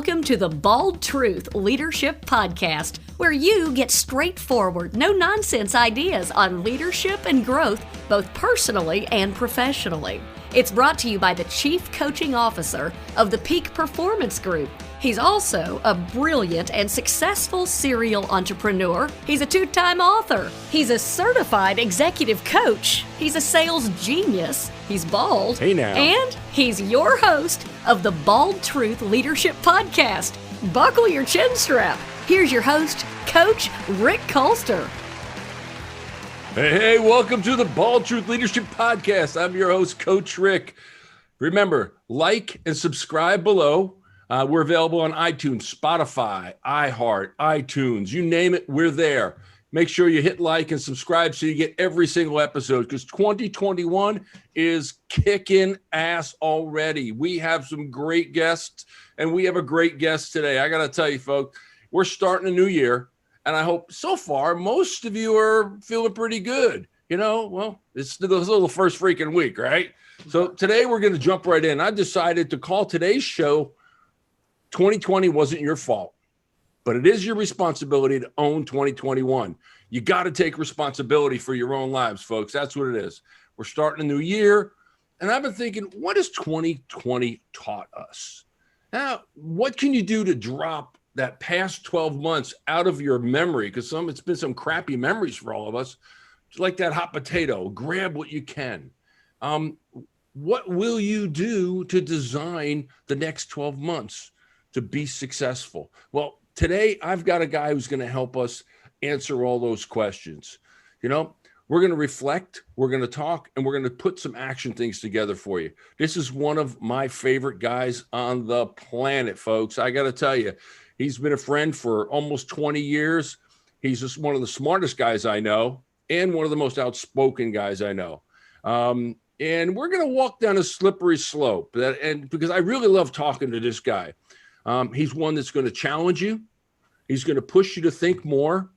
Welcome to the Bald Truth Leadership Podcast, where you get straightforward, no-nonsense ideas on leadership and growth, both personally and professionally. It's brought to you by the Chief Coaching Officer of the Peak Performance Group. He's also a brilliant and successful serial entrepreneur. He's a two-time author. He's a certified executive coach. He's a sales genius. He's bald. Hey now. And he's your host of the Bald Truth Leadership Podcast. Buckle your chin strap. Here's your host, Coach Rick Colster. Hey, welcome to the Bald Truth Leadership Podcast. I'm your host, Coach Rick. Remember, like and subscribe below. We're available on iTunes, Spotify, iHeart, iTunes, you name it, we're there. Make sure you hit like and subscribe so you get every single episode, because 2021 is kicking ass already. We have some great guests, and we have a great guest today. I got to tell you, folks, we're starting a new year, and I hope so far most of you are feeling pretty good. You know, well, it's the little first freaking week, right? So today we're going to jump right in. I decided to call today's show 2020 wasn't your fault, but it is your responsibility to own 2021. You got to take responsibility for your own lives, folks. That's what it is. We're starting a new year, and I've been thinking, what has 2020 taught us? Now, what can you do to drop that past 12 months out of your memory? Because it's been some crappy memories for all of us. It's like that hot potato. Grab what you can. What will you do to design the next 12 months to be successful? Well, today I've got a guy who's going to help us answer all those questions. You know, we're going to reflect, we're going to talk, and we're going to put some action things together for you. This is one of my favorite guys on the planet, folks. I got to tell you, he's been a friend for almost 20 years. He's just one of the smartest guys I know and one of the most outspoken guys I know. And we're going to walk down a slippery slope, and because I really love talking to this guy. He's one that's going to challenge you. He's going to push you to think more.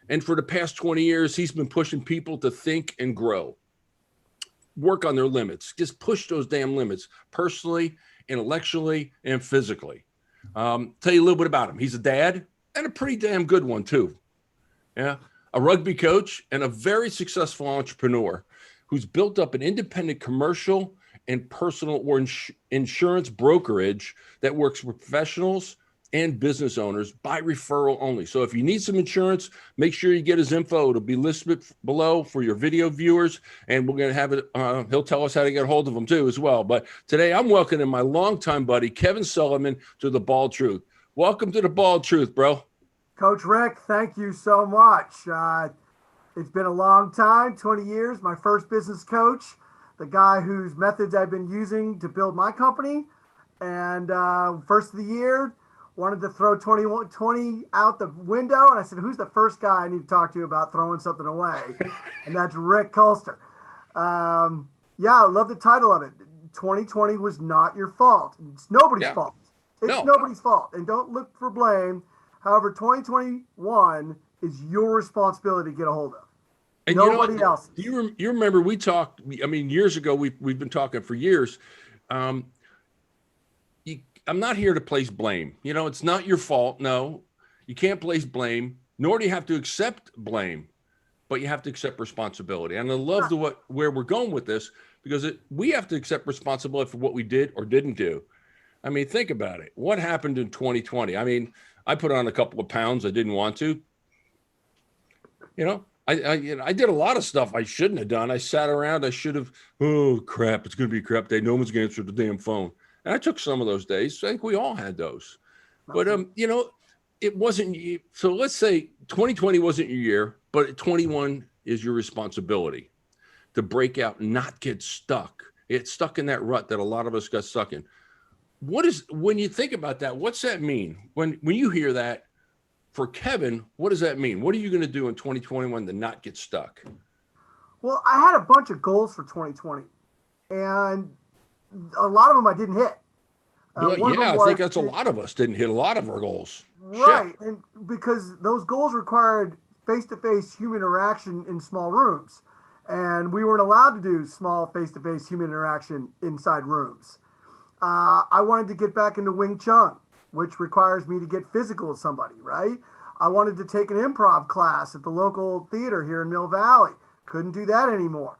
And for the past 20 years, he's been pushing people to think and grow. Work on their limits. Just push those damn limits, personally, intellectually, and physically. Tell you a little bit about him. He's a dad and a pretty damn good one, too. Yeah, a rugby coach and a very successful entrepreneur who's built up an independent commercial and personal or insurance brokerage that works with professionals and business owners by referral only. So if you need some insurance, make sure you get his info. It'll be listed below for your video viewers, and we're going to have it. He'll tell us how to get a hold of him too as well. But today I'm welcoming my longtime buddy, Kevin Sullivan, to the Bald Truth. Welcome to the Bald Truth, bro. Coach Rick, thank you so much. It's been a long time, 20 years, my first business coach, the guy whose methods I've been using to build my company. And first of the year, wanted to throw 20 out the window. And I said, who's the first guy I need to talk to about throwing something away? And that's Rick Colster. I love the title of it. 2020 was not your fault. It's nobody's fault. It's nobody's fault. And don't look for blame. However, 2021 is your responsibility to get a hold of. And nobody else. You remember we talked, I mean, years ago, we've been talking for years. I'm not here to place blame. You know, it's not your fault. No, you can't place blame, nor do you have to accept blame, but you have to accept responsibility. And I love where we're going with this, because we have to accept responsibility for what we did or didn't do. I mean, think about it. What happened in 2020? I mean, I put on a couple of pounds I didn't want to. You know, I did a lot of stuff I shouldn't have done. I sat around. I should have. Oh, crap. It's going to be a crap day. No one's going to answer the damn phone. And I took some of those days. I think we all had those. But, you know, it wasn't. So let's say 2020 wasn't your year, but 21 is your responsibility to break out and not get stuck. It's stuck in that rut that a lot of us got stuck in. When you think about that, what's that mean? When you hear that, for Kevin, what does that mean? What are you going to do in 2021 to not get stuck? Well, I had a bunch of goals for 2020, and a lot of them I didn't hit. I think that's a lot of us didn't hit a lot of our goals. Right, Shit. And because those goals required face-to-face human interaction in small rooms, and we weren't allowed to do small face-to-face human interaction inside rooms. I wanted to get back into Wing Chun. which requires me to get physical with somebody, right? I wanted to take an improv class at the local theater here in Mill Valley. Couldn't do that anymore.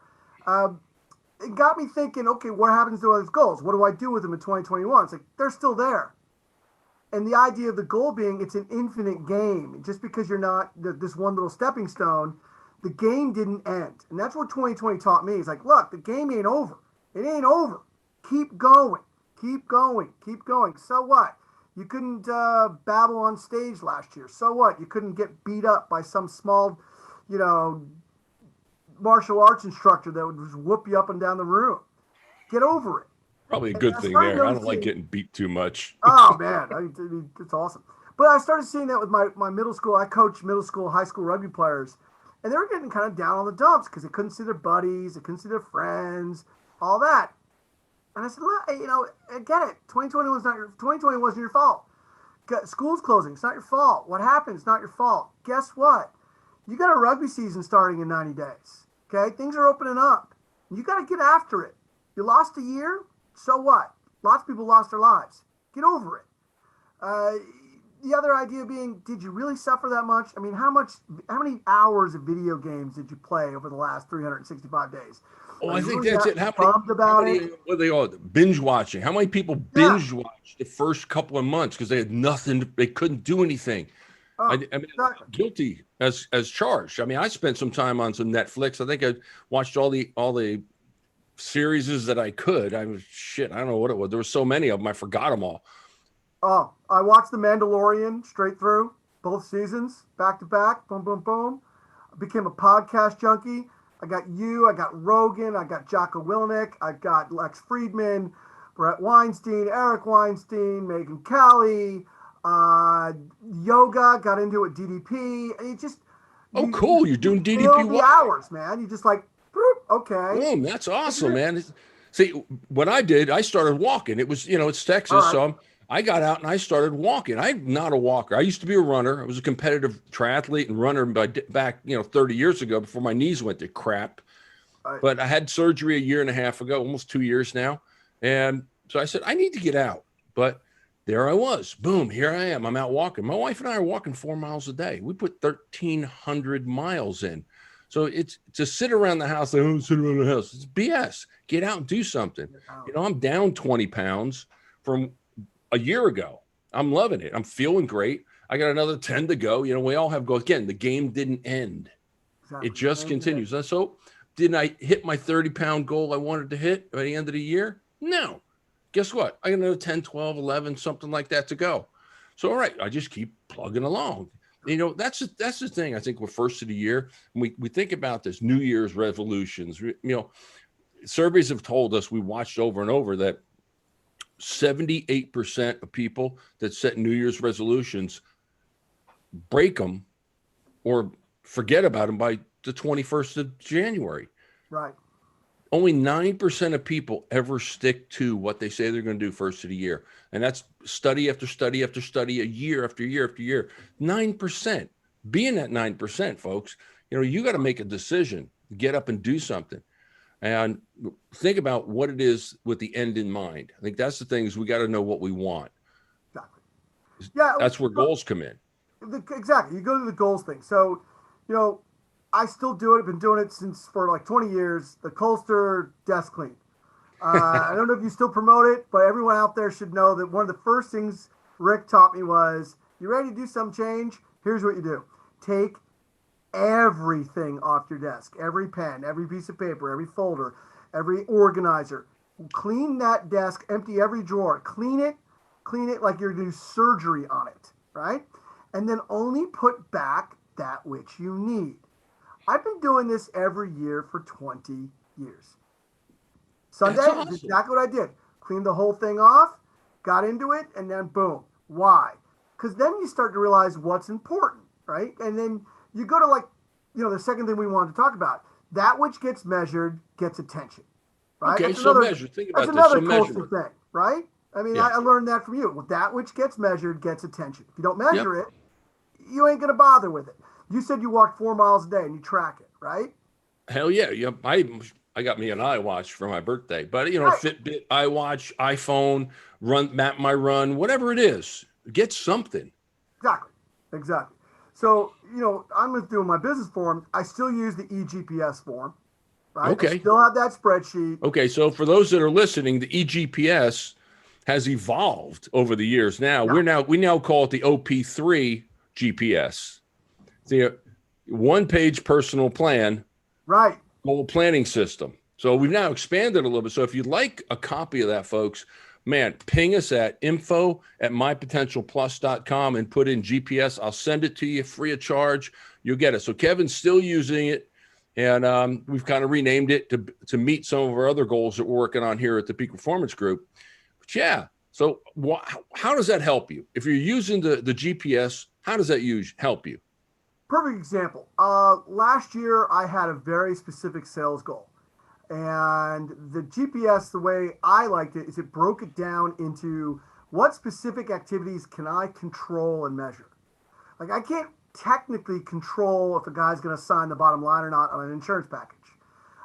It got me thinking, okay, what happens to those goals? What do I do with them in 2021? It's like, they're still there. And the idea of the goal being it's an infinite game. Just because you're not this one little stepping stone, the game didn't end. And that's what 2020 taught me. It's like, look, the game ain't over. It ain't over. Keep going. Keep going. Keep going. So what? You couldn't babble on stage last year. So what? You couldn't get beat up by some small, martial arts instructor that would just whoop you up and down the room. Get over it. Probably a good thing there. I don't like getting beat too much. Oh, man. It's awesome. But I started seeing that with my middle school. I coach middle school, high school rugby players. And they were getting kind of down on the dumps because they couldn't see their buddies. They couldn't see their friends, all that. And I said, I get it. 2020 wasn't your fault. School's closing. It's not your fault. What happened? It's not your fault. Guess what? You got a rugby season starting in 90 days. Okay? Things are opening up. You got to get after it. You lost a year. So what? Lots of people lost their lives. Get over it. The other idea being, did you really suffer that much? I mean, how many hours of video games did you play over the last 365 days? Oh, I think that's it. How many what are they all binge watching? How many people binge watched the first couple of months because they had nothing, they couldn't do anything? I mean, exactly. Guilty as charged. I mean, I spent some time on some Netflix. I think I watched all the series that I could. I don't know what it was. There were so many of them. I forgot them all. Oh, I watched The Mandalorian straight through, both seasons, back to back, boom, boom, boom. I became a podcast junkie. I got you, I got Rogan, I got Jocko Willenick, I got Lex Friedman, Brett Weinstein, Eric Weinstein, Megan Kelly, yoga, got into it, DDP. And cool. You're doing DDP. The hours, man. You just okay. Boom, that's awesome, man. See, what I did, I started walking. It was, it's Texas, right. So I got out and I started walking. I'm not a walker. I used to be a runner. I was a competitive triathlete and runner back, 30 years ago before my knees went to crap. Right. But I had surgery a year and a half ago, almost 2 years now. And so I said, I need to get out. But there I was. Boom, here I am. I'm out walking. My wife and I are walking 4 miles a day. We put 1,300 miles in. So it's to sit around the house. Sit around the house. It's BS. Get out and do something. I'm down 20 pounds from a year ago. I'm loving it. I'm feeling great. I got another 10 to go. We all have goals. Again, the game didn't end. Exactly. It just continues. So didn't I hit my 30-pound goal I wanted to hit by the end of the year? No. Guess what? I got another 10, 12, 11, something like that to go. So, all right, I just keep plugging along. That's the thing. I think we're first of the year. We think about this New Year's resolutions. Surveys have told us, we watched over and over, that 78% of people that set New Year's resolutions break them or forget about them by the 21st of January. Right. Only 9% of people ever stick to what they say they're going to do first of the year. And that's study after study after study, a year after year after year. 9%. Being at 9%, folks, you got to make a decision, get up and do something. And think about what it is with the end in mind. I think that's the thing, is we got to know what we want. Exactly. Yeah. That's where goals come in. Exactly. You go to the goals thing. So, I still do it. I've been doing it for 20 years. The Colster desk clean. I don't know if you still promote it, but everyone out there should know that one of the first things Rick taught me was, you ready to do some change? Here's what you do. Take everything off your desk, every pen, every piece of paper, every folder, every organizer. Clean that desk, empty every drawer, clean it like you're doing surgery on it, right? And then only put back that which you need. I've been doing this every year for 20 years. Sunday is exactly what I did. Cleaned the whole thing off, got into it, and then boom. Why? Because then you start to realize what's important, right? And then you go to the second thing we wanted to talk about. That which gets measured gets attention, right? Okay, so measure. Think about this. That's another measurement thing, right? I mean, yeah. I learned that from you. Well, that which gets measured gets attention. If you don't measure it, you ain't going to bother with it. You said you walked 4 miles a day and you track it, right? Hell yeah. I got me an iWatch for my birthday, but right. Fitbit, iWatch, iPhone, map my run, whatever it is. get something. Exactly. So, I'm doing my business form. I still use the eGPS form, right? Okay. I still have that spreadsheet. Okay. So for those that are listening, the eGPS has evolved over the years. Now we now call it the OP3 GPS. The one-page personal plan, Right. goal planning system. So we've now expanded a little bit. So if you'd like a copy of that, folks, man, ping us at info@mypotentialplus.com and put in GPS. I'll send it to you free of charge. You'll get it. So Kevin's still using it, and we've kind of renamed it to meet some of our other goals that we're working on here at the Peak Performance Group. But yeah, so how does that help you? If you're using the GPS, how does that help you? Perfect example. Last year, I had a very specific sales goal. And the GPS, the way I liked it, is it broke it down into what specific activities can I control and measure. Like, I can't technically control if a guy's going to sign the bottom line or not on an insurance package.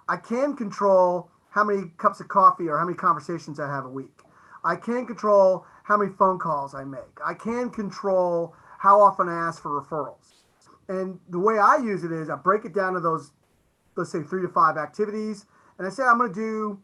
I can control how many cups of coffee or how many conversations I have a week. I can control how many phone calls I make. I can control how often I ask for referrals. And the way I use it is I break it down to those, let's say, 3 to 5 activities. And I say I'm going to do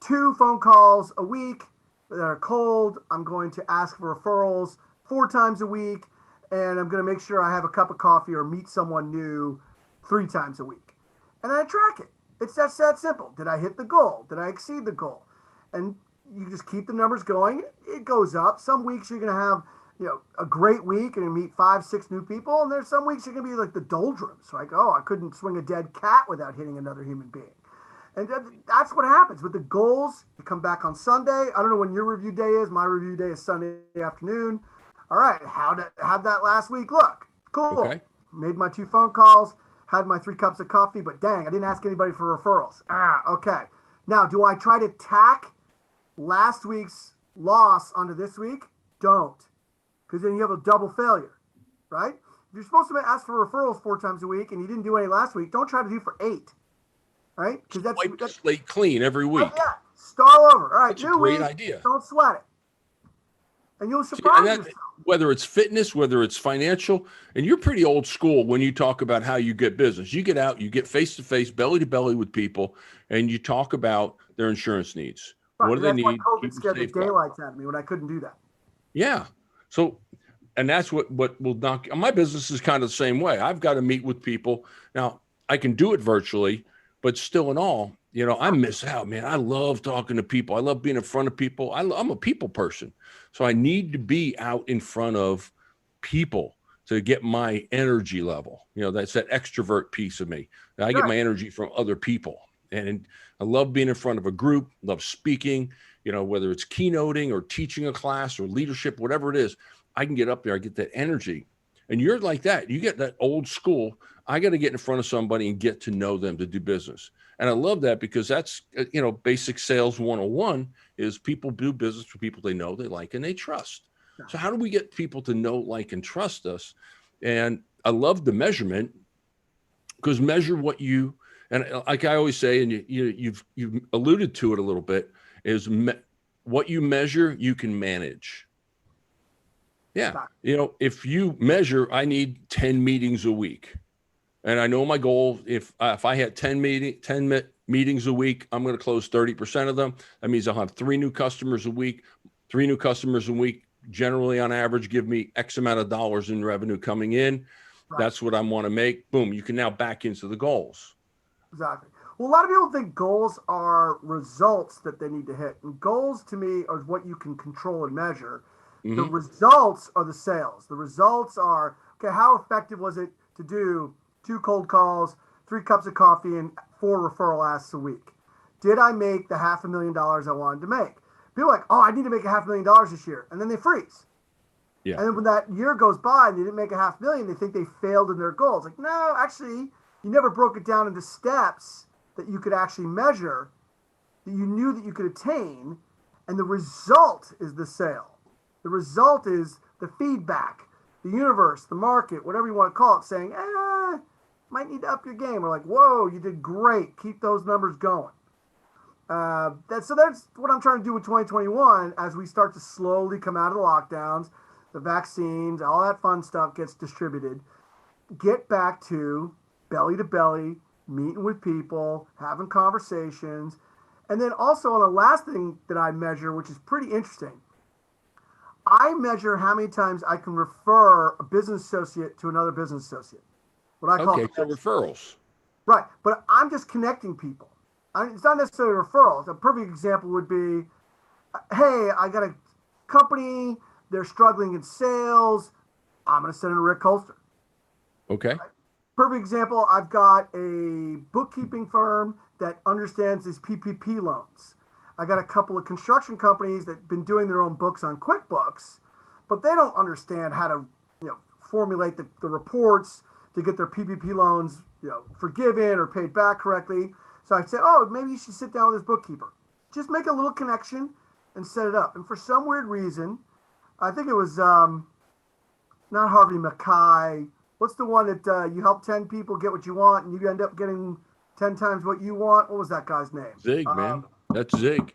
2 phone calls a week that are cold. I'm going to ask for referrals 4 times a week. And I'm going to make sure I have a cup of coffee or meet someone new 3 times a week. And I track it. It's just that simple. Did I hit the goal? Did I exceed the goal? And you just keep the numbers going. It goes up. Some weeks you're going to have a great week and you meet 5, 6 new people. And there's some weeks you're going to be like the doldrums. Like, oh, I couldn't swing a dead cat without hitting another human being. And that's what happens with the goals. You come back on Sunday. I don't know when your review day is. My review day is Sunday afternoon. All right. How'd that last week look? Cool. Okay. Made my 2 phone calls, had my 3 cups of coffee, but dang, I didn't ask anybody for referrals. Okay. Now, do I try to tack last week's loss onto this week? Don't. Because then you have a double failure, right? If you're supposed to ask for referrals 4 times a week and you didn't do any last week, don't try to do for 8. Right? Because Wipe the slate clean every week. Yeah. Start over. All right. That's a great idea. Don't sweat it. And you'll surprise yourself. Whether it's fitness, whether it's financial, and you're pretty old school when you talk about how you get business. You get out, you get face-to-face, belly-to-belly with people, and you talk about their insurance needs. Right. What do they need? That's why COVID scared the daylights out of me when I couldn't do that. Yeah. So, and that's what will knock. My business is kind of the same way. I've got to meet with people. Now, I can do it virtually, but still in all, I miss out, man. I love talking to people. I love being in front of people. I'm a people person. So I need to be out in front of people to get my energy level. That's that extrovert piece of me. I get my energy from other people. And I love being in front of a group, love speaking, whether it's keynoting or teaching a class or leadership, whatever it is, I can get up there. I get that energy. And you're like that. You get that old school. I got to get in front of somebody and get to know them to do business. And I love that because that's, basic sales 101 is people do business with people they know, they like, and they trust. So how do we get people to know, like, and trust us? And I love the measurement because measure what you, and like I always say, and you've alluded to it a little bit, is what you measure, you can manage. Yeah. If you measure, I need 10 meetings a week. And I know my goal, if I had 10 meetings a week, I'm going to close 30% of them. That means I'll have 3 new customers a week. 3 new customers a week, generally on average, give me X amount of dollars in revenue coming in. Right. That's what I want to make. Boom. You can now back into the goals. Exactly. Well, a lot of people think goals are results that they need to hit. And goals to me are what you can control and measure. Mm-hmm. The results are the sales. The results are, okay, how effective was it to do 2 cold calls, 3 cups of coffee, and 4 referral asks a week? Did I make the $500,000 I wanted to make? People are like, oh, I need to make $500,000 this year. And then they freeze. Yeah. And then when that year goes by and they didn't make $500,000, they think they failed in their goals. Like, no, actually, you never broke it down into steps that you could actually measure, that you knew that you could attain. And the result is the sale. The result is the feedback, the universe, the market, whatever you want to call it, saying, might need to up your game. We're like, whoa, you did great. Keep those numbers going. That's what I'm trying to do with 2021 as we start to slowly come out of the lockdowns, the vaccines, all that fun stuff gets distributed. Get back to belly, meeting with people, having conversations. And then also on the last thing that I measure, which is pretty interesting, I measure how many times I can refer a business associate to another business associate. What I call so referrals. Right. But I'm just connecting people. It's not necessarily referrals. A perfect example would be, hey, I got a company, they're struggling in sales. I'm going to send it to Rick Colster. Okay. Right? Perfect example, I've got a bookkeeping firm that understands these PPP loans. I got a couple of construction companies that have been doing their own books on QuickBooks, but they don't understand how to, formulate the reports to get their PPP loans, forgiven or paid back correctly. So I said, oh, maybe you should sit down with this bookkeeper. Just make a little connection and set it up. And for some weird reason, I think it was not Harvey Mackay. What's the one that you help 10 people get what you want and you end up getting 10 times what you want? What was that guy's name? Zig, man. That's Zig.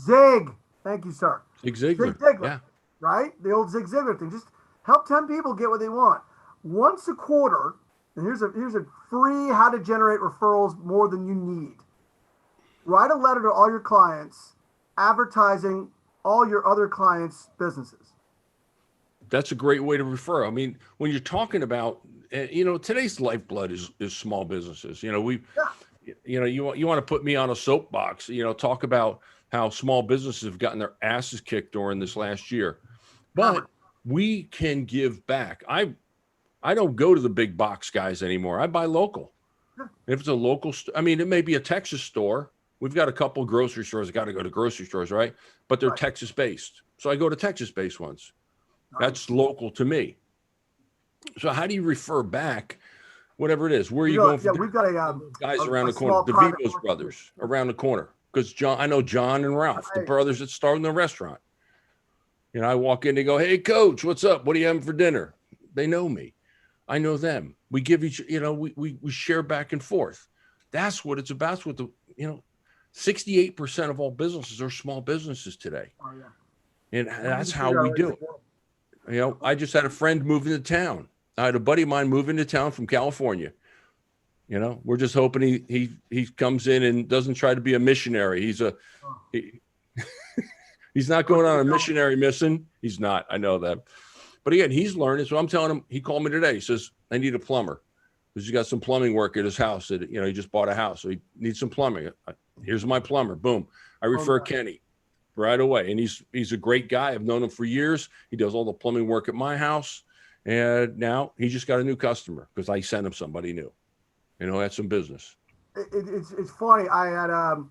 Zig. Thank you, sir. Zig Ziglar. Zig Ziglar. Yeah. Right? The old Zig Ziglar thing. Just help 10 people get what they want. Once a quarter, and here's a free how to generate referrals more than you need. Write a letter to all your clients advertising all your other clients' businesses. That's a great way to refer. I mean, when you're talking about, today's lifeblood is small businesses. You want to put me on a soapbox, talk about how small businesses have gotten their asses kicked during this last year. But we can give back. I don't go to the big box guys anymore. I buy local. If it's a local, it may be a Texas store. We've got a couple of grocery stores. I got to go to grocery stores, right? But they're Texas based. So I go to Texas based ones. That's local to me. So how do you refer back, whatever it is? Where are you going? We've got a guys around the corner, the Vivos brothers around the corner. Because I know John and Ralph, the brothers that started in the restaurant. I walk in, they go, "Hey, Coach, what's up? What are you having for dinner?" They know me. I know them. We give each, we share back and forth. That's what it's about. With 68% of all businesses are small businesses today. Oh, yeah. And that's how we do it. I just had a friend move into town. I had a buddy of mine move into town from California. We're just hoping he comes in and doesn't try to be a missionary. He's not going on a missionary mission. He's not. I know that. But again, he's learning. So I'm telling him, he called me today. He says, I need a plumber because he's got some plumbing work at his house. That, he just bought a house. So he needs some plumbing. Here's my plumber. Boom. I refer Kenny right away. And he's a great guy. I've known him for years. He does all the plumbing work at my house. And now he just got a new customer because I sent him somebody new. Had some business. It's funny. I had an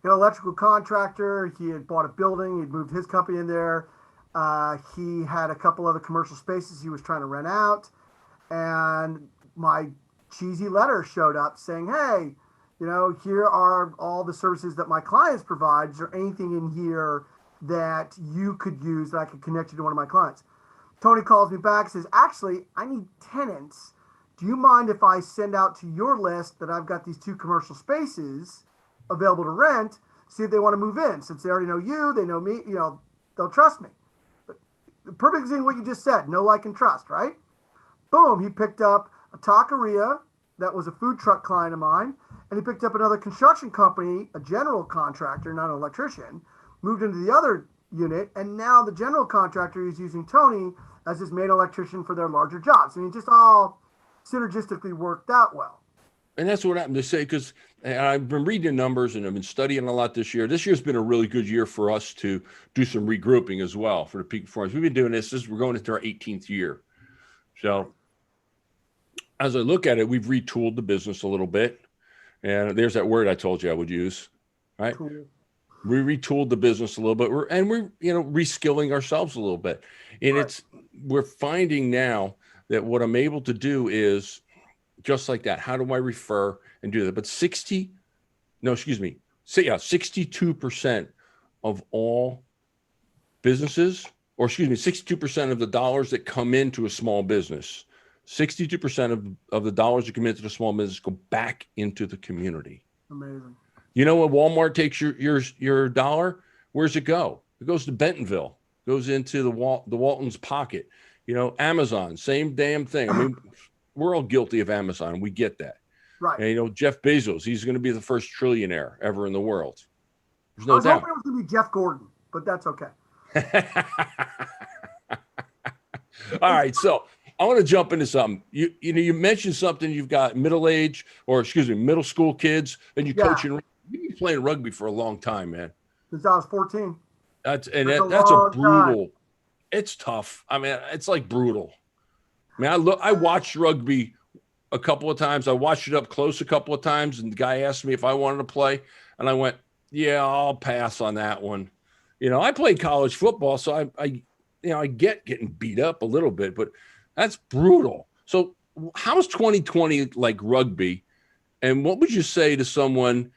electrical contractor. He had bought a building. He'd moved his company in there. He had a couple other commercial spaces he was trying to rent out. And my cheesy letter showed up saying, hey, here are all the services that my clients provide. Is there anything in here that you could use that I could connect you to one of my clients? Tony calls me back and says, actually, I need tenants. Do you mind if I send out to your list that I've got these 2 commercial spaces available to rent, see if they want to move in? Since they already know you, they know me, they'll trust me. But the perfect thing what you just said, know, like, and trust, right? Boom, he picked up a taqueria that was a food truck client of mine, and he picked up another construction company, a general contractor, not an electrician, moved into the other unit, and now the general contractor is using Tony as his main electrician for their larger jobs. Just all synergistically worked out well. And that's what happened to say, because I've been reading the numbers and I've been studying a lot this year. This year's been a really good year for us to do some regrouping as well for the peak performance. We've been doing this we're going into our 18th year. So as I look at it, we've retooled the business a little bit. And there's that word I told you I would use, right? Cool. We retooled the business a little bit. We're reskilling ourselves a little bit. And we're finding now that what I'm able to do is just like that. How do I refer and do that? But 62% of all businesses, 62% of the dollars that come into a small business, 62% of the dollars that come into the small business go back into the community. Amazing. You know, when Walmart takes your dollar, where's it go? It goes to Bentonville, goes into the Walton's pocket. You know, Amazon, same damn thing. I mean, we're all guilty of Amazon. We get that. Right. And, you know, Jeff Bezos, he's going to be the first trillionaire ever in the world. There's I no was doubt. hoping it was going to be Jeff Gordon, but that's okay. All right. So I want to jump into something. You mentioned something. You've got middle school kids, and you're coaching. You've been playing rugby for a long time, man. Since I was 14. That's a brutal. It's tough. I mean, it's like brutal. I mean, I watched rugby a couple of times. I watched it up close a couple of times, and the guy asked me if I wanted to play, and I went, "Yeah, I'll pass on that one." You know, I played college football, so I get getting beat up a little bit, but that's brutal. So how's 2020 like rugby? And what would you say to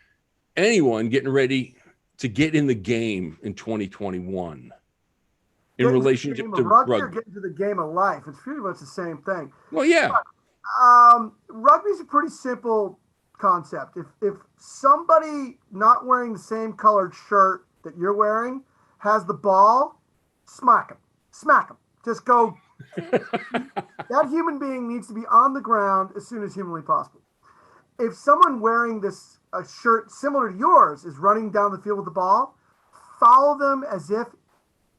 anyone getting ready to get in the game in 2021 in relationship to rugby? Or getting to the game of life. It's pretty much the same thing. Well, yeah. Rugby is a pretty simple concept. If somebody not wearing the same colored shirt that you're wearing has the ball, smack them. Just go. That human being needs to be on the ground as soon as humanly possible. If someone wearing a shirt similar to yours is running down the field with the ball, follow them as if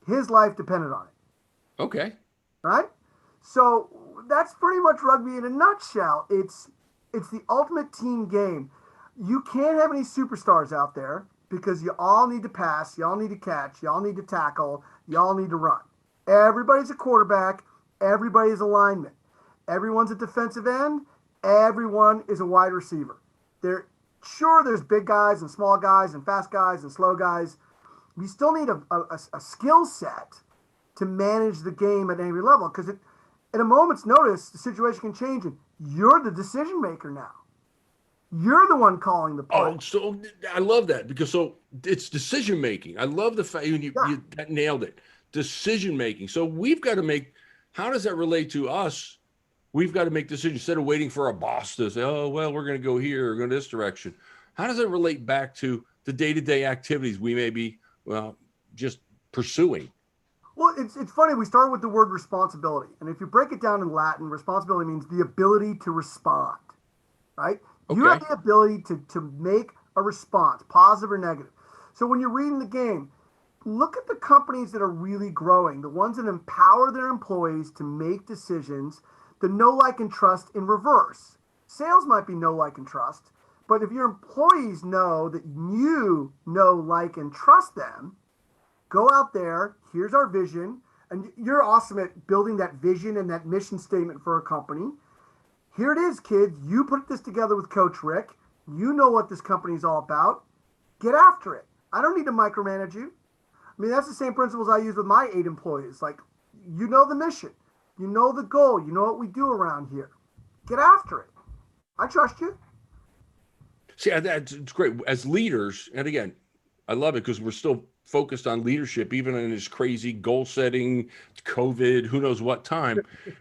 his life depended on it. Okay. Right? So that's pretty much rugby in a nutshell. It's the ultimate team game. You can't have any superstars out there because you all need to pass, you all need to catch, you all need to tackle, you all need to run. Everybody's a quarterback, everybody's a lineman. Everyone's a defensive end, everyone is a wide receiver. There's big guys and small guys and fast guys and slow guys. We still need a skill set to manage the game at every level because at a moment's notice, the situation can change and you're the decision maker now. You're the one calling the play. Oh, so I love that because it's decision making. I love the fact you nailed it. Decision making. So we've got to how does that relate to us? We've got to make decisions instead of waiting for a boss to say, oh, well, we're going to go here or go this direction. How does it relate back to the day-to-day activities we may be just pursuing? Well, it's funny. We start with the word responsibility. And if you break it down in Latin, responsibility means the ability to respond, right? Okay. You have the ability to make a response, positive or negative. So when you're reading the game, look at the companies that are really growing, the ones that empower their employees to make decisions, the know, like, and trust in reverse. Sales might be know, like, and trust, but if your employees know that you know, like, and trust them, go out there, here's our vision, and you're awesome at building that vision and that mission statement for a company. Here it is, kids. You put this together with Coach Rick. You know what this company is all about. Get after it. I don't need to micromanage you. I mean, that's the same principles I use with my 8 employees. Like, you know the mission. You know the goal. You know what we do around here. Get after it. I trust you. See, it's great. As leaders, and again, I love it because we're still focused on leadership, even in this crazy goal setting, COVID, who knows what time.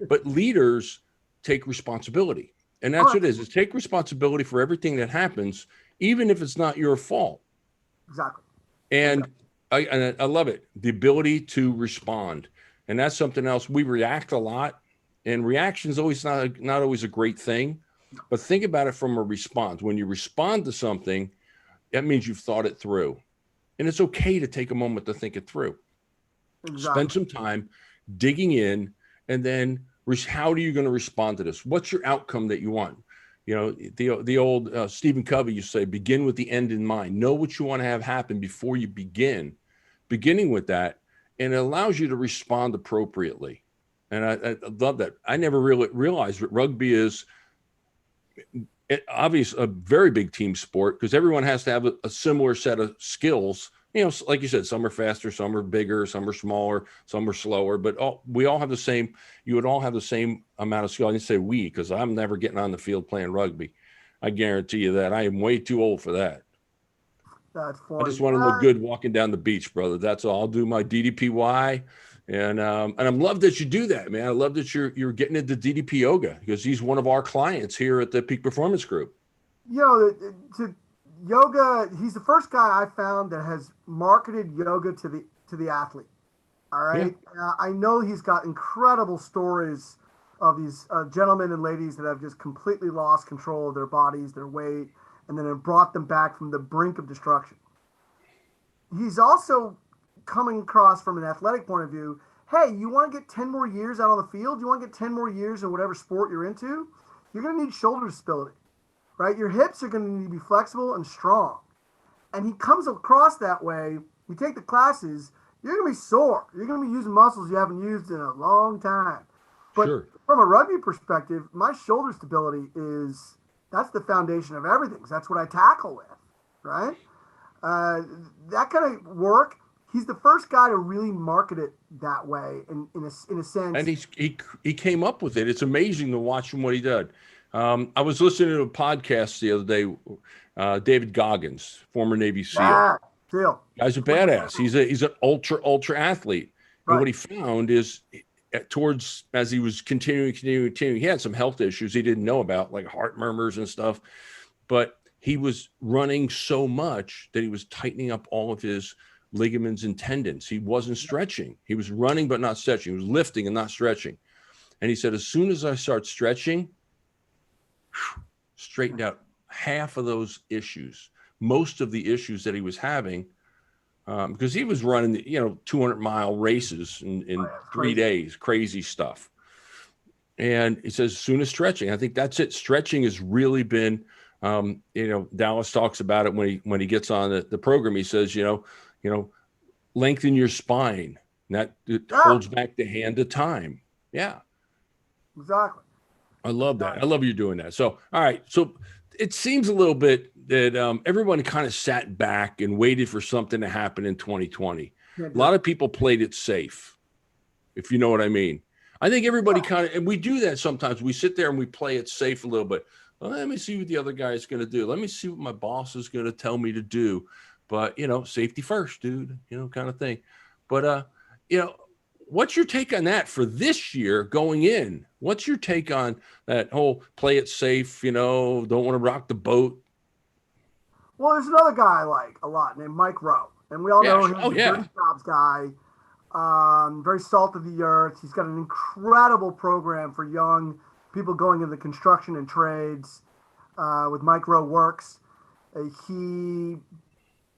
But leaders take responsibility. And that's what it is take responsibility for everything that happens, even if it's not your fault. Exactly. And I love it. The ability to respond. And that's something else. We react a lot, and reaction is always not always a great thing. But think about it from a response. When you respond to something, that means you've thought it through. And it's okay to take a moment to think it through. Exactly. Spend some time digging in, and then how are you going to respond to this? What's your outcome that you want? You know, the old Stephen Covey used to say, begin with the end in mind. Know what you want to have happen before you begin. Beginning with that, and it allows you to respond appropriately. And I love that. I never really realized that rugby is obviously a very big team sport because everyone has to have a similar set of skills. You know, like you said, some are faster, some are bigger, some are smaller, some are slower, but we all have the same, you would all have the same amount of skill. I didn't say we, because I'm never getting on the field playing rugby. I guarantee you that. I am way too old for that. That's funny. I just want to look good walking down the beach, brother. That's all. I'll do my DDPY. And I'm love that you do that, man. I love that you're getting into DDP yoga because he's one of our clients here at the Peak Performance Group. You know, yoga, he's the first guy I found that has marketed yoga to the athlete. All right. Yeah. I know he's got incredible stories of these gentlemen and ladies that have just completely lost control of their bodies, their weight, and then have brought them back from the brink of destruction. He's also coming across from an athletic point of view. Hey, you want to get 10 more years out on the field? You want to get 10 more years in whatever sport you're into? You're going to need shoulder stability, right? Your hips are going to need to be flexible and strong. And he comes across that way. You take the classes, you're going to be sore. You're going to be using muscles you haven't used in a long time. But from a rugby perspective, my shoulder stability that's the foundation of everything. That's what I tackle with, right? That kind of work, he's the first guy to really market it that way in a sense. And he came up with it. It's amazing to watch him what he did. I was listening to a podcast the other day. David Goggins, former Navy SEAL. Guy's a badass. He's an ultra athlete. Right. And what he found is as he was continuing, he had some health issues he didn't know about, like heart murmurs and stuff. But he was running so much that he was tightening up all of his ligaments and tendons. He wasn't stretching. He was running but not stretching. He was lifting and not stretching. And he said, as soon as I start stretching, straightened out half of those issues, most of the issues that he was having, because he was running 200-mile races in 3 days, crazy stuff. And he says, as soon as stretching, I think that's it. Stretching has really been, Dallas talks about it when he gets on the program. He says, lengthen your spine. And that holds back the hand of time. Yeah. Exactly. I love that. I love you doing that. So, all right. So it seems a little bit that everyone kind of sat back and waited for something to happen in 2020. A lot of people played it safe, if you know what I mean. I think everybody and we do that sometimes. We sit there and we play it safe a little bit. Well, let me see what the other guy is going to do. Let me see what my boss is going to tell me to do. But, safety first, dude, kind of thing. But, what's your take on that for this year going in? What's your take on that whole play it safe, don't want to rock the boat? Well, there's another guy I like a lot named Mike Rowe. And we all know him. He's a dirty jobs guy, very salt of the earth. He's got an incredible program for young people going into construction and trades with Mike Rowe Works. He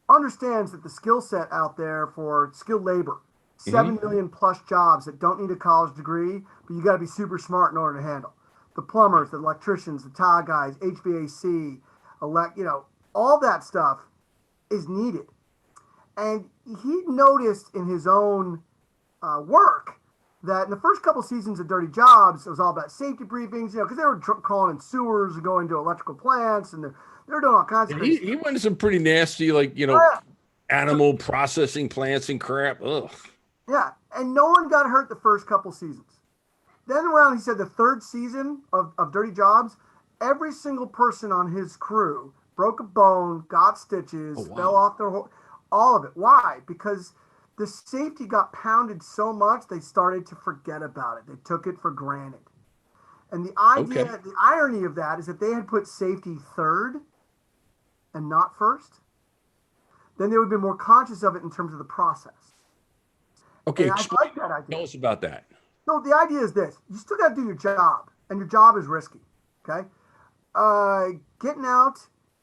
understands that the skill set out there for skilled labor, 7 million plus jobs that don't need a college degree, but you got to be super smart in order to handle. The plumbers, the electricians, the tile guys, HVAC, all that stuff is needed. And he noticed in his own work that in the first couple seasons of Dirty Jobs, it was all about safety briefings, because they were crawling in sewers and going to electrical plants, and they're doing all kinds of things. He went to some pretty nasty, animal processing plants and crap. Ugh. Yeah, and no one got hurt the first couple seasons. Then around, he said, the third season of Dirty Jobs, every single person on his crew broke a bone, got stitches, fell off their all of it. Why? Because the safety got pounded so much, they started to forget about it. They took it for granted. And the irony of that is that they had put safety third and not first. Then they would be more conscious of it in terms of the process. Okay, I like that idea. Tell us about that. So the idea is this. You still got to do your job, and your job is risky, okay? Getting out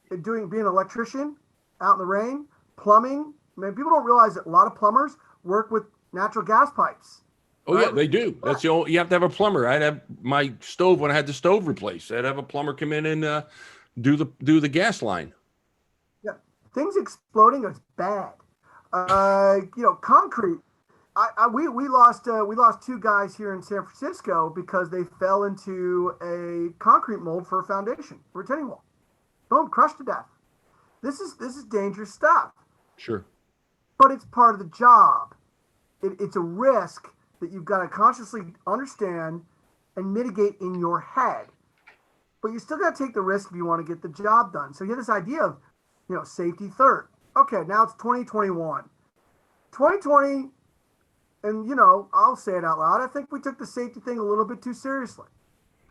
and being an electrician out in the rain, plumbing. I mean, people don't realize that a lot of plumbers work with natural gas pipes. Oh, right? Yeah, they do. That's you have to have a plumber. I'd have my stove when I had the stove replaced. I'd have a plumber come in and do the gas line. Yeah, things exploding is bad. Concrete. We lost two guys here in San Francisco because they fell into a concrete mold for a foundation, retaining wall. Boom, crushed to death. This is dangerous stuff. Sure. But it's part of the job. It's a risk that you've got to consciously understand and mitigate in your head. But you still got to take the risk if you want to get the job done. So you have this idea of, safety third. Okay, now it's 2021. 2020, and, I'll say it out loud, I think we took the safety thing a little bit too seriously.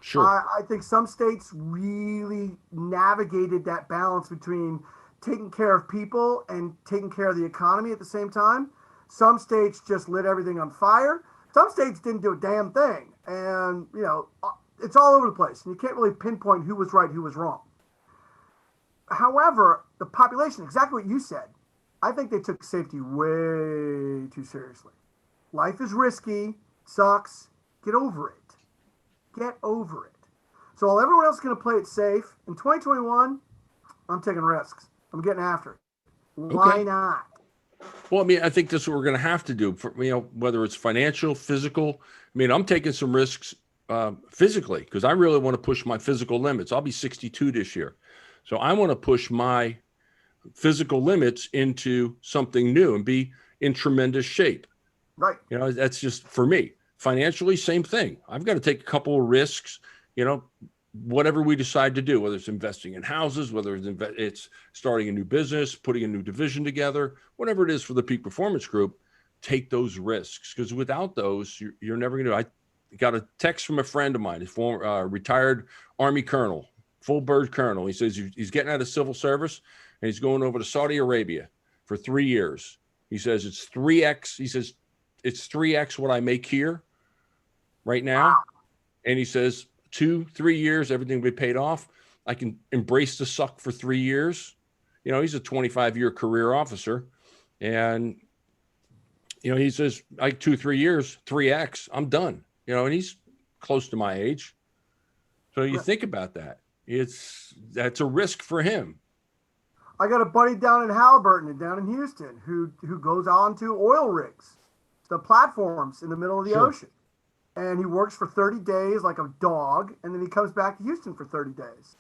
Sure. I think some states really navigated that balance between taking care of people and taking care of the economy at the same time. Some states just lit everything on fire. Some states didn't do a damn thing. And, it's all over the place. And you can't really pinpoint who was right, who was wrong. However, the population, exactly what you said, I think they took safety way too seriously. Life is risky, sucks. Get over it. Get over it. So while everyone else is going to play it safe, in 2021, I'm taking risks. I'm getting after it. Why not? Well, I think that's what we're going to have to do for, whether it's financial, physical. I'm taking some risks physically because I really want to push my physical limits. I'll be 62 this year. So I want to push my physical limits into something new and be in tremendous shape. Right. That's just for me. Financially, same thing. I've got to take a couple of risks, whatever we decide to do, whether it's investing in houses, whether it's starting a new business, putting a new division together, whatever it is for the Peak Performance Group, take those risks. Because without those, you're never going to. I got a text from a friend of mine, a former retired Army colonel, full bird colonel. He says he's getting out of civil service and he's going over to Saudi Arabia for 3 years. He says it's 3x. He says it's 3x what I make here right now. And he says 2-3 years, everything will be paid off. I can embrace the suck for 3 years. He's a 25-year career officer. And, he says, 2-3 years, 3x, I'm done. And he's close to my age. So you think about that. That's a risk for him. I got a buddy down in Halliburton and down in Houston who goes on to oil rigs, the platforms in the middle of the ocean. And he works for 30 days like a dog, and then he comes back to Houston for 30 days.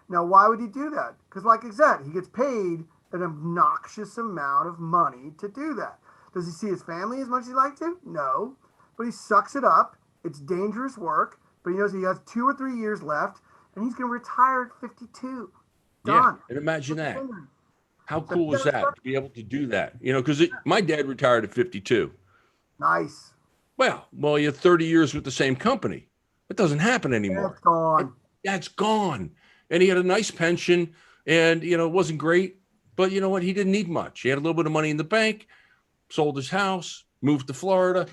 Now, why would he do that? Because like I said, he gets paid an obnoxious amount of money to do that. Does he see his family as much as he'd like to? No. But he sucks it up. It's dangerous work, but he knows he has 2 or 3 years left, and he's going to retire at 52. Done. Yeah, and imagine that. How cool is that to be able to do that? Because my dad retired at 52. Nice. Well, you have 30 years with the same company. It doesn't happen anymore. That's gone. That's gone. And he had a nice pension, and it wasn't great, but you know what? He didn't need much. He had a little bit of money in the bank, sold his house, moved to Florida,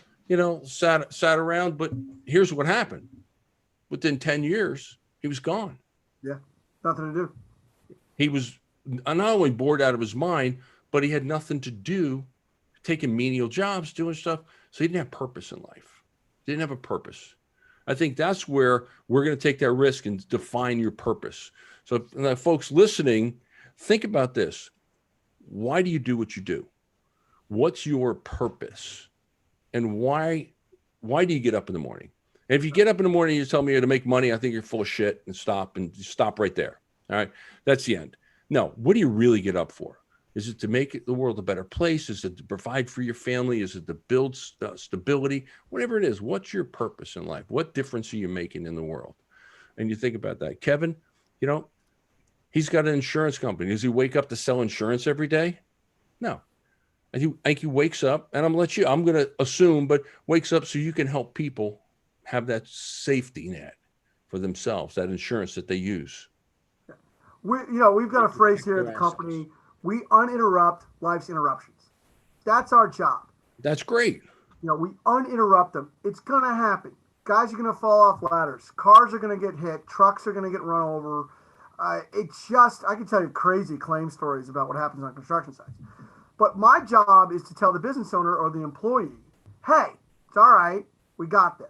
sat around. But here's what happened. Within 10 years, he was gone. Yeah, nothing to do. He was not only bored out of his mind, but he had nothing to do, taking menial jobs, doing stuff. So he didn't have purpose in life. He didn't have a purpose. I think that's where we're going to take that risk and define your purpose. So folks listening, think about this. Why do you do what you do? What's your purpose? And why do you get up in the morning? And if you get up in the morning and you tell me to make money, I think you're full of shit, and stop right there. All right. That's the end. No, what do you really get up for? Is it to make the world a better place? Is it to provide for your family? Is it to build stability? Whatever it is, what's your purpose in life? What difference are you making in the world? And you think about that. Kevin, he's got an insurance company. Does he wake up to sell insurance every day? No. I think he wakes up, and I'm going to assume, but wakes up so you can help people have that safety net for themselves, that insurance that they use. We've got a phrase here at the company. We uninterrupt life's interruptions. That's our job. That's great. We uninterrupt them. It's going to happen. Guys are going to fall off ladders. Cars are going to get hit. Trucks are going to get run over. I can tell you crazy claim stories about what happens on construction sites. But my job is to tell the business owner or the employee, hey, it's all right. We got this.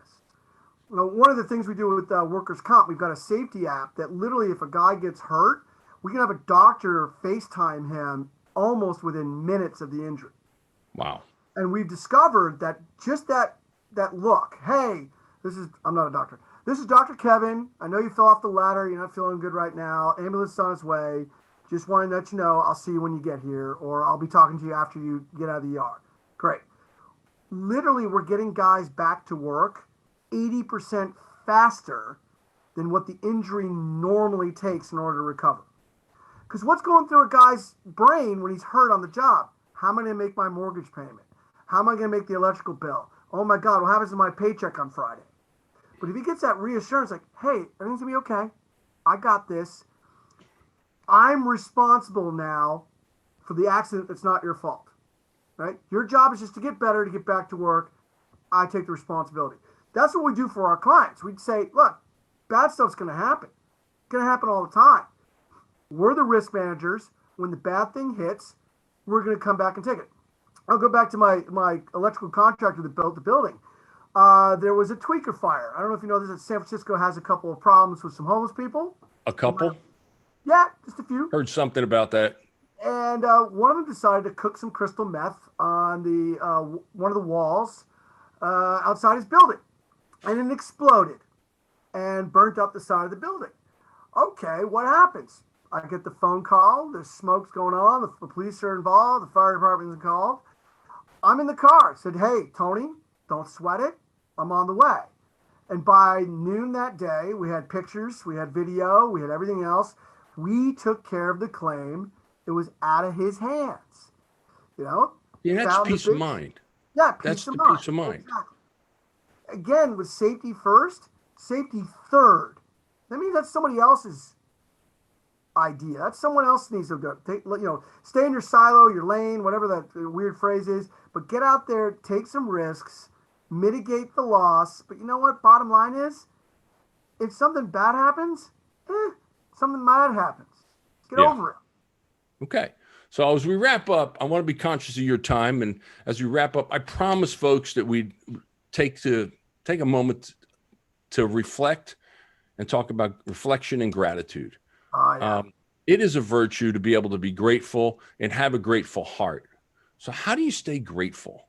One of the things we do with workers' comp, we've got a safety app that literally if a guy gets hurt, we can have a doctor FaceTime him almost within minutes of the injury. Wow. And we've discovered that just that look, hey, I'm not a doctor. This is Dr. Kevin. I know you fell off the ladder. You're not feeling good right now. Ambulance is on its way. Just want to let you know, I'll see you when you get here, or I'll be talking to you after you get out of the ER. Great. Literally, we're getting guys back to work 80% faster than what the injury normally takes in order to recover. Because what's going through a guy's brain when he's hurt on the job? How am I going to make my mortgage payment? How am I going to make the electrical bill? Oh my God, what happens to my paycheck on Friday? But if he gets that reassurance, like, hey, everything's going to be okay. I got this. I'm responsible now for the accident that's not your fault, right? Your job is just to get better, to get back to work. I take the responsibility. That's what we do for our clients. We'd say, look, bad stuff's going to happen. It's going to happen all the time. We're the risk managers. When the bad thing hits, we're going to come back and take it. I'll go back to my electrical contractor that built the building. There was a tweaker fire. I don't know if you know this, that San Francisco has a couple of problems with some homeless people. A couple? Yeah, just a few. Heard something about that. And one of them decided to cook some crystal meth on the one of the walls outside his building. And it exploded and burnt up the side of the building. Okay, what happens? I get the phone call. There's smokes going on. The police are involved. The fire department is involved. I'm in the car. I said, hey, Tony, don't sweat it. I'm on the way. And by noon that day, we had pictures, we had video, we had everything else. We took care of the claim. It was out of his hands. You know? Yeah, that's peace of mind. Yeah, peace of mind. Exactly. Again, with safety first, safety third. That means that's somebody else's idea. That's someone else needs to go. Stay in your silo, your lane, whatever that weird phrase is. But get out there, take some risks, mitigate the loss. But you know what? Bottom line is, if something bad happens, something bad happens. Get over it. Okay. So as we wrap up, I want to be conscious of your time. And as we wrap up, I promise folks that we'd take a moment to reflect and talk about reflection and gratitude. It is a virtue to be able to be grateful and have a grateful heart. So how do you stay grateful?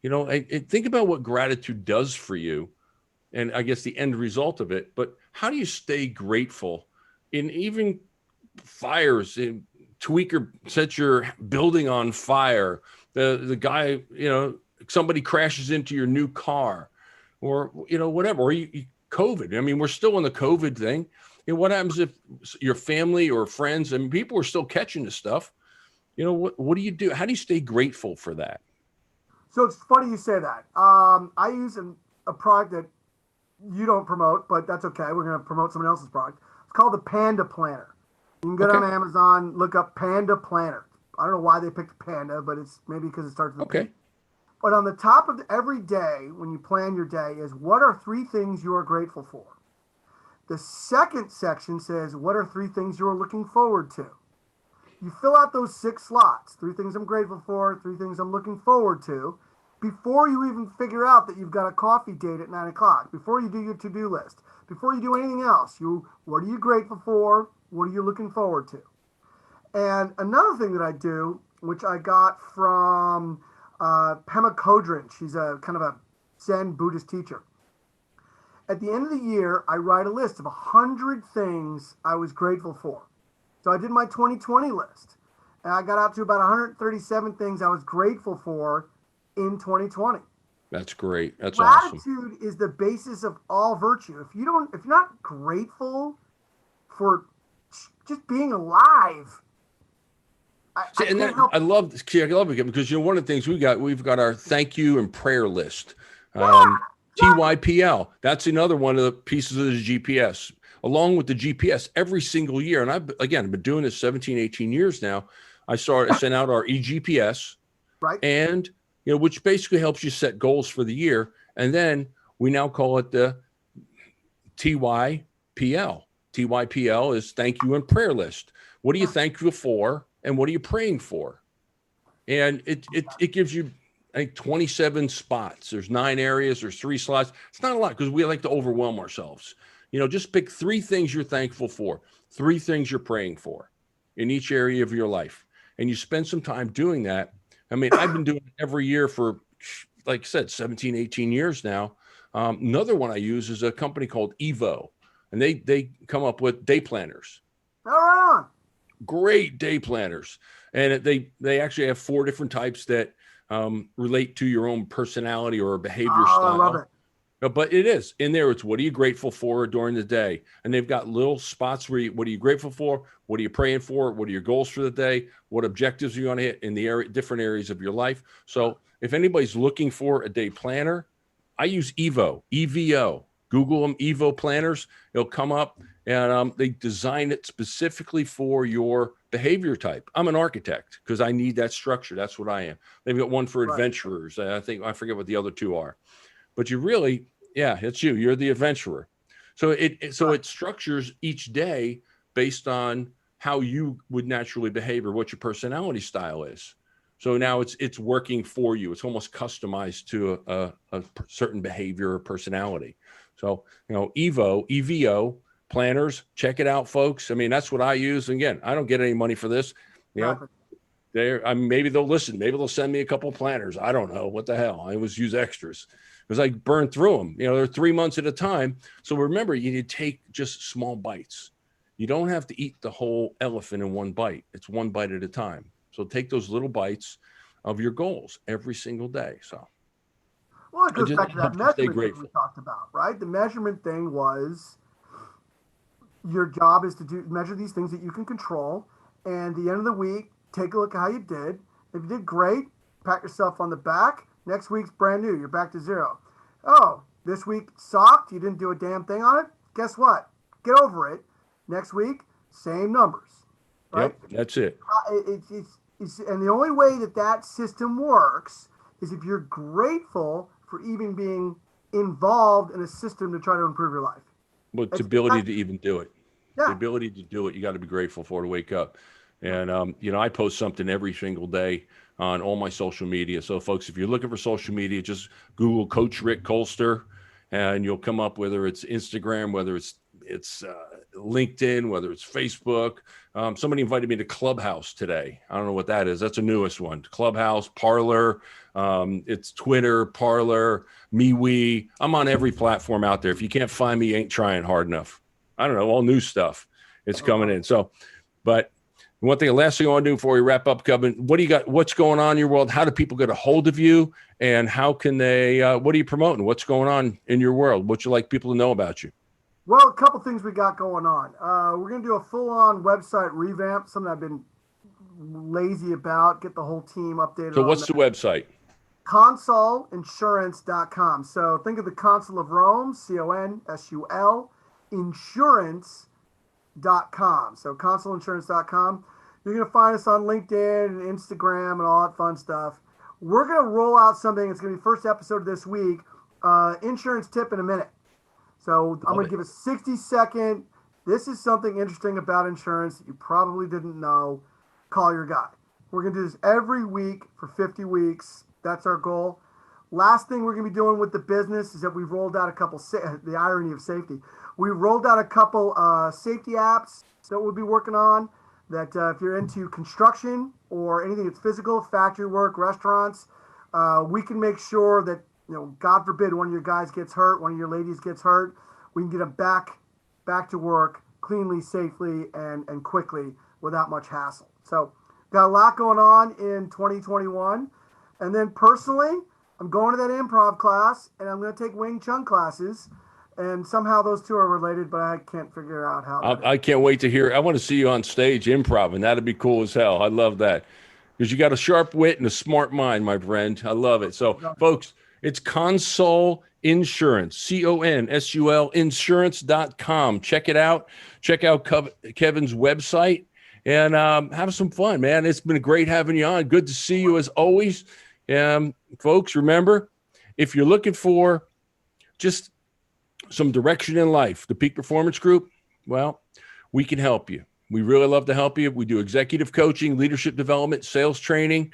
You know, think about what gratitude does for you and I guess the end result of it. But how do you stay grateful in even fires? Tweaker sets your building on fire. The guy, somebody crashes into your new car or, whatever, or COVID. I mean, we're still in the COVID thing. What happens if your family or friends, and people are still catching this stuff? What do you do? How do you stay grateful for that? So it's funny you say that. I use a product that you don't promote, but that's okay. We're going to promote someone else's product. It's called the Panda Planner. You can go on Amazon, look up Panda Planner. I don't know why they picked Panda, but it's maybe because it starts with okay. P. But on the top of every day, when you plan your day, is what are 3 things you are grateful for? The second section says, what are 3 things you are looking forward to? You fill out those 6 slots, 3 things I'm grateful for, 3 things I'm looking forward to, before you even figure out that you've got a coffee date at 9 o'clock, before you do your to-do list, before you do anything else. What are you grateful for? What are you looking forward to? And another thing that I do, which I got from Pema Chodron, she's a kind of a Zen Buddhist teacher. At the end of the year, I write a list of 100 things I was grateful for. So I did my 2020 list, and I got out to about 137 things I was grateful for in 2020. That's great. That's awesome. Gratitude is the basis of all virtue. If you're not grateful for just being alive, I love it because one of the things we've got our thank you and prayer list. TYPL. That's another one of the pieces of the GPS. Along with the GPS, every single year, and I've been doing this 17, 18 years now. I sent out our eGPS, right? And which basically helps you set goals for the year. And then we now call it the TYPL. TYPL is thank you and prayer list. What are you thankful for, and what are you praying for? And it gives you, I think, 27 spots. There's 9 areas. There's 3 slots. It's not a lot because we like to overwhelm ourselves. Just pick 3 things you're thankful for, 3 things you're praying for in each area of your life. And you spend some time doing that. I mean, I've been doing it every year for, like I said, 17, 18 years now. Another one I use is a company called Evo, and they come up with day planners. All right. Great day planners. And they actually have 4 different types that relate to your own personality or behavior style. I love it. But it is in there. It's what are you grateful for during the day? And they've got little spots where what are you grateful for? What are you praying for? What are your goals for the day? What objectives are you going to hit in the different areas of your life? So if anybody's looking for a day planner, I use Evo, EVO. Google them, Evo planners. It'll come up, and they design it specifically for your behavior type. I'm an architect because I need that structure. That's what I am. They've got one for adventurers. I forget what the other two are, but you really, it's you. You're the adventurer. So it structures each day based on how you would naturally behave or what your personality style is. So now it's working for you. It's almost customized to a certain behavior or personality. So, EVO planners, check it out, folks. I mean, that's what I use. And again, I don't get any money for this. Maybe they'll listen. Maybe they'll send me a couple of planners. I don't know. What the hell? I always use extras because I burn through them. They're 3 months at a time. So remember, you need to take just small bites. You don't have to eat the whole elephant in one bite. It's one bite at a time. So take those little bites of your goals every single day. So, well, it goes back to that measurement thing we talked about, right? The measurement thing was your job is to measure these things that you can control. And at the end of the week, take a look at how you did. If you did great, pat yourself on the back. Next week's brand new. You're back to zero. Oh, this week sucked. You didn't do a damn thing on it. Guess what? Get over it. Next week, same numbers. Right? Yep, that's it. And the only way that system works is if you're grateful for even being involved in a system to try to improve your life. Well, it's ability to even do it. Yeah. The ability to do it, you got to be grateful for to wake up. And, I post something every single day on all my social media. So, folks, if you're looking for social media, just Google Coach Rick Colster, and you'll come up, whether it's Instagram, whether it's LinkedIn, whether it's Facebook. Somebody invited me to Clubhouse today. I don't know what that is. That's the newest one. Clubhouse, Parler. It's Twitter, Parler, MeWe. I'm on every platform out there. If you can't find me, you ain't trying hard enough. I don't know, all new stuff. It's coming in. So, but last thing I want to do before we wrap up, Kevin, what do you got? What's going on in your world? How do people get a hold of you? And how can they, what are you promoting? What's going on in your world? What you like people to know about you? Well, a couple things we got going on. We're going to do a full-on website revamp, something I've been lazy about, get the whole team updated. So what's the website? Consulinsurance.com. So think of the Consul of Rome, Consul, insurance.com. So consulinsurance.com. You're going to find us on LinkedIn and Instagram and all that fun stuff. We're going to roll out something. It's going to be the first episode this week, insurance tip in a minute. So I'm going to give a 60-second. This is something interesting about insurance that you probably didn't know. Call your guy. We're going to do this every week for 50 weeks. That's our goal. Last thing we're going to be doing with the business is that we've rolled out a couple, the irony of safety. We rolled out a couple safety apps that we'll be working on that if you're into construction or anything that's physical, factory work, restaurants, we can make sure that, God forbid one of your guys gets hurt, one of your ladies gets hurt, we can get them back to work cleanly, safely, and quickly without much hassle. So got a lot going on in 2021. And then personally, I'm going to that improv class, and I'm going to take Wing Chun classes. And somehow those two are related, but I can't figure out how. I can't wait to hear. I want to see you on stage improv, and that'd be cool as hell. I love that because you got a sharp wit and a smart mind, my friend. I love it. So, folks, it's Consul Insurance, Consul insurance.com. Check it out. Check out Kevin's website and have some fun, man. It's been great having you on. Good to see you as always. Folks, remember, if you're looking for just some direction in life, the Peak Performance Group, well, we can help you. We really love to help you. We do executive coaching, leadership development, sales training,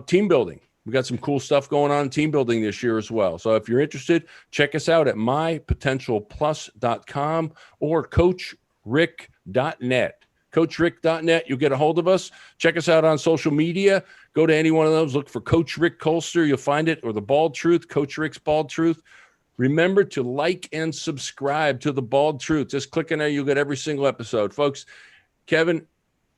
team building. We got some cool stuff going on in team building this year as well. So if you're interested, check us out at mypotentialplus.com or coachrick.net. coachrick.net. You'll get a hold of us. Check us out on social media. Go to any one of those. Look for Coach Rick Colster. You'll find it, or The Bald Truth, Coach Rick's Bald Truth. Remember to like and subscribe to The Bald Truth. Just click on there. You'll get every single episode. Folks, Kevin,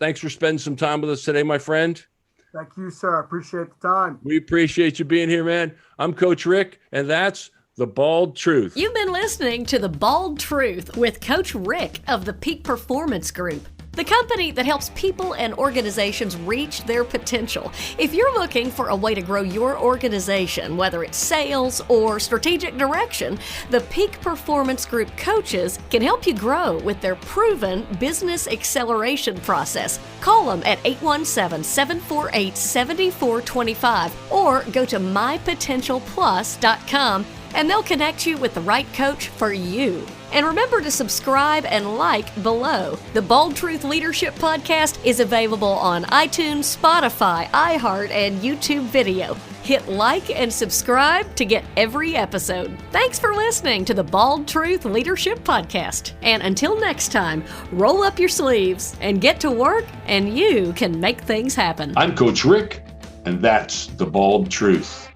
thanks for spending some time with us today, my friend. Thank you, sir. I appreciate the time. We appreciate you being here, man. I'm Coach Rick, and that's The Bald Truth. You've been listening to The Bald Truth with Coach Rick of the Peak Performance Group. the company that helps people and organizations reach their potential. If you're looking for a way to grow your organization, whether it's sales or strategic direction, the Peak Performance Group coaches can help you grow with their proven business acceleration process. Call them at 817-748-7425 or go to mypotentialplus.com and they'll connect you with the right coach for you. And remember to subscribe and like below. The Bold Truth Leadership Podcast is available on iTunes, Spotify, iHeart, and YouTube video. Hit like and subscribe to get every episode. Thanks for listening to the Bold Truth Leadership Podcast. And until next time, roll up your sleeves and get to work, and you can make things happen. I'm Coach Rick, and that's the Bold Truth.